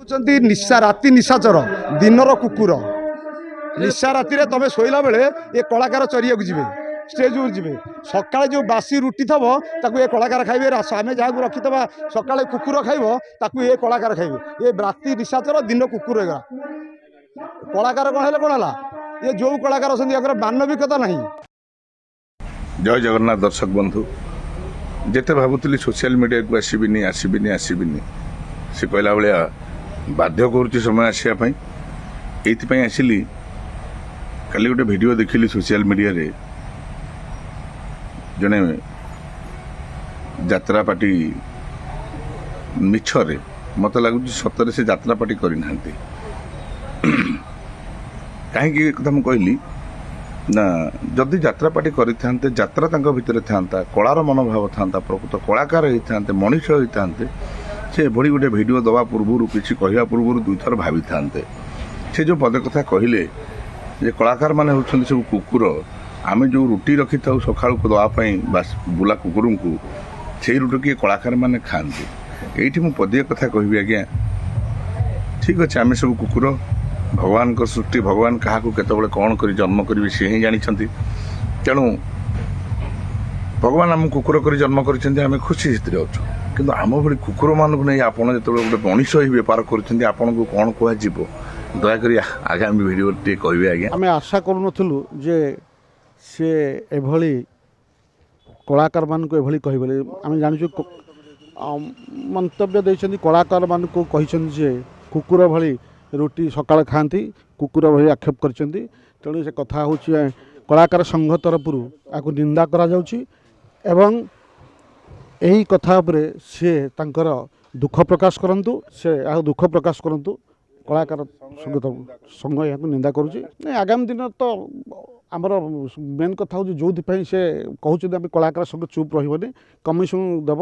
ହଉଛନ୍ତି ନିଶା ରାତି ନିଶାଚର ଦିନର କୁକୁର। ନିଶା ରାତିରେ ତମେ ଶୋଇଲା ବେଳେ ଏ କଳାକାର ଚରିବାକୁ ଯିବେ, ଷ୍ଟେଜକୁ ଯିବେ। ସକାଳେ ଯେଉଁ ବାସି ରୁଟି ଥବ ତାକୁ ଏ କଳାକାର ଖାଇବେ। ଆମେ ଯାହାକୁ ରଖିଥିବା ସକାଳେ କୁକୁର ଖାଇବ ତାକୁ ଏ କଳାକାର ଖାଇବେ। ଏ ରାତି ନିଶାଚର ଦିନ କୁକୁର ଏଗା କଳାକାର କ'ଣ ହେଲେ କ'ଣ ହେଲା? ଏ ଯେଉଁ କଳାକାର ଅଛନ୍ତି ୟାଙ୍କର ମାନବିକତା ନାହିଁ। ଜୟ ଜଗନ୍ନାଥ ଦର୍ଶକ ବନ୍ଧୁ, ଯେତେ ଭାବୁଥିଲି ସୋସିଆଲ ମିଡ଼ିଆକୁ ଆସିବିନି ସେ କହିଲା ଭଳିଆ ବାଧ୍ୟ କରୁଛି ସମୟ ଆସିବା ପାଇଁ। ଏଇଥିପାଇଁ ଆସିଲି। କାଲି ଗୋଟେ ଭିଡ଼ିଓ ଦେଖିଲି ସୋସିଆଲ ମିଡ଼ିଆରେ, ଜଣେ ଯାତ୍ରା ପାର୍ଟି ମିଛରେ, ମୋତେ ଲାଗୁଛି ସତରେ ସେ ଯାତ୍ରା ପାର୍ଟି କରିନାହାନ୍ତି। କାହିଁକି ଏ କଥା ମୁଁ କହିଲି ନା, ଯଦି ଯାତ୍ରା ପାର୍ଟି କରିଥାନ୍ତେ, ଯାତ୍ରା ତାଙ୍କ ଭିତରେ ଥାନ୍ତା, କଳାର ମନୋଭାବ ଥାନ୍ତା, ପ୍ରକୃତ କଳାକାର ହେଇଥାନ୍ତେ, ମଣିଷ ହେଇଥାନ୍ତେ, ସେ ଏଭଳି ଗୋଟେ ଭିଡ଼ିଓ ଦେବା ପୂର୍ବରୁ, କିଛି କହିବା ପୂର୍ବରୁ ଦୁଇଥର ଭାବିଥାନ୍ତେ। ସେ ଯେଉଁ ପଦେ କଥା କହିଲେ ଯେ କଳାକାରମାନେ ହେଉଛନ୍ତି ସବୁ କୁକୁର, ଆମେ ଯେଉଁ ରୁଟି ରଖିଥାଉ ସକାଳକୁ ଦେବା ପାଇଁ ବୁଲା କୁକୁରଙ୍କୁ, ସେଇ ରୁଟିକି କଳାକାରମାନେ ଖାଆନ୍ତି। ଏଇଠି ମୁଁ ପଦିଏ କଥା କହିବି, ଆଜ୍ଞା ଠିକ୍ ଅଛି, ଆମେ ସବୁ କୁକୁର, ଭଗବାନଙ୍କ ସୃଷ୍ଟି, ଭଗବାନ କାହାକୁ କେତେବେଳେ କ'ଣ କରି ଜନ୍ମ କରିବେ ସେ ହିଁ ଜାଣିଛନ୍ତି। ତେଣୁ ଭଗବାନ ଆମକୁ କୁକୁର କରି ଜନ୍ମ କରିଛନ୍ତି, ଆମେ ଖୁସି ସେଥିରେ ଅଛୁ। କିନ୍ତୁ ଆମ ଭଳି କୁକୁରମାନଙ୍କୁ ନେଇ ଆପଣ ଯେତେବେଳେ ଗୋଟେ ମଣିଷ ହିଁ ବେପାର କରୁଛନ୍ତି, ଆପଣଙ୍କୁ କ'ଣ କୁହାଯିବ? ଦୟାକରି ଆଗାମୀ ଭିଡ଼ିଓ ଟିକେ କହିବେ ଆଜ୍ଞା। ଆମେ ଆଶା କରୁନଥିଲୁ ଯେ ସେ ଏଭଳି କଳାକାରମାନଙ୍କୁ ଏଭଳି କହିବେ। ଆମେ ଜାଣିଛୁ ମନ୍ତବ୍ୟ ଦେଇଛନ୍ତି, କଳାକାରମାନଙ୍କୁ କହିଛନ୍ତି ଯେ କୁକୁର ଭଳି ରୁଟି ସକାଳେ ଖାଆନ୍ତି, କୁକୁର ଭଳି ଆକ୍ଷେପ କରିଛନ୍ତି। ତେଣୁ ସେ କଥା ହେଉଛି କଳାକାର ସଂଘ ତରଫରୁ ଏହାକୁ ନିନ୍ଦା କରାଯାଉଛି ଏବଂ ଏହି କଥା ଉପରେ ସେ ତାଙ୍କର ଦୁଃଖ ପ୍ରକାଶ କରନ୍ତୁ। ସେ ଏହାକୁ ଦୁଃଖ ପ୍ରକାଶ କରନ୍ତୁ। କଳାକାର ସଂଘ ଏହାକୁ ନିନ୍ଦା କରୁଛି। ଆଗାମୀ ଦିନରେ ତ ଆମର ମେନ୍ କଥା ହେଉଛି, ଯେଉଁଥିପାଇଁ ସେ କହୁଛନ୍ତି ଆମେ କଳାକାର ସଂଘ ଚୁପ୍ ରହିବନି, କମିଶନ ଦେବ।